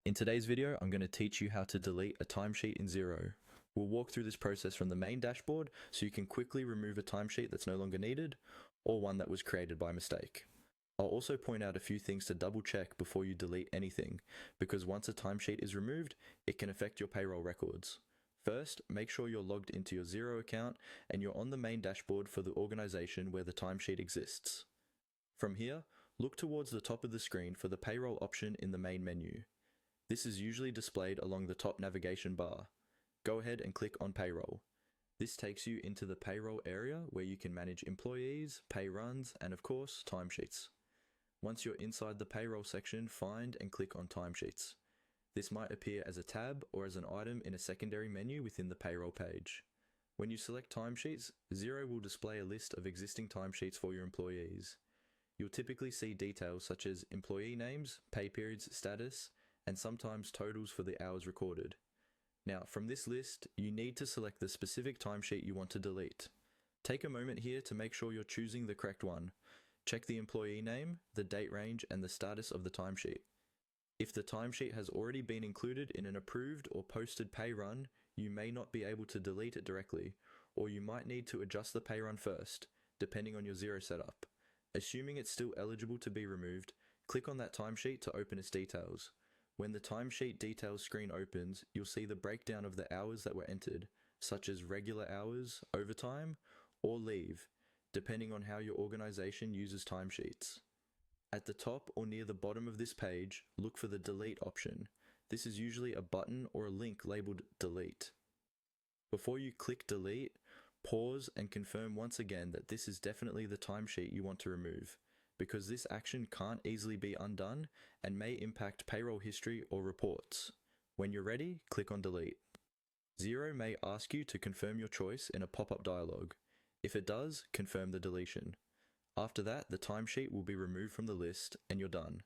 In today's video, I'm going to teach you how to delete a timesheet in Xero. We'll walk through this process from the main dashboard so you can quickly remove a timesheet that's no longer needed or one that was created by mistake. I'll also point out a few things to double check before you delete anything, because once a timesheet is removed, it can affect your payroll records. First, make sure you're logged into your Xero account and you're on the main dashboard for the organization where the timesheet exists. From here, look towards the top of the screen for the payroll option in the main menu. This is usually displayed along the top navigation bar. Go ahead and click on Payroll. This takes you into the payroll area where you can manage employees, pay runs, and of course, timesheets. Once you're inside the payroll section, find and click on Timesheets. This might appear as a tab or as an item in a secondary menu within the payroll page. When you select Timesheets, Xero will display a list of existing timesheets for your employees. You'll typically see details such as employee names, pay periods status, and sometimes totals for the hours recorded. Now, from this list, you need to select the specific timesheet you want to delete. Take a moment here to make sure you're choosing the correct one. Check the employee name, the date range, and the status of the timesheet. If the timesheet has already been included in an approved or posted pay run, you may not be able to delete it directly, or you might need to adjust the pay run first, depending on your Xero setup. Assuming it's still eligible to be removed, click on that timesheet to open its details. When the timesheet details screen opens, you'll see the breakdown of the hours that were entered, such as regular hours, overtime, or leave, depending on how your organization uses timesheets. At the top or near the bottom of this page, look for the Delete option. This is usually a button or a link labeled Delete. Before you click Delete, pause and confirm once again that this is definitely the timesheet you want to remove, because this action can't easily be undone and may impact payroll history or reports. When you're ready, click on Delete. Xero may ask you to confirm your choice in a pop-up dialog. If it does, confirm the deletion. After that, the timesheet will be removed from the list and you're done.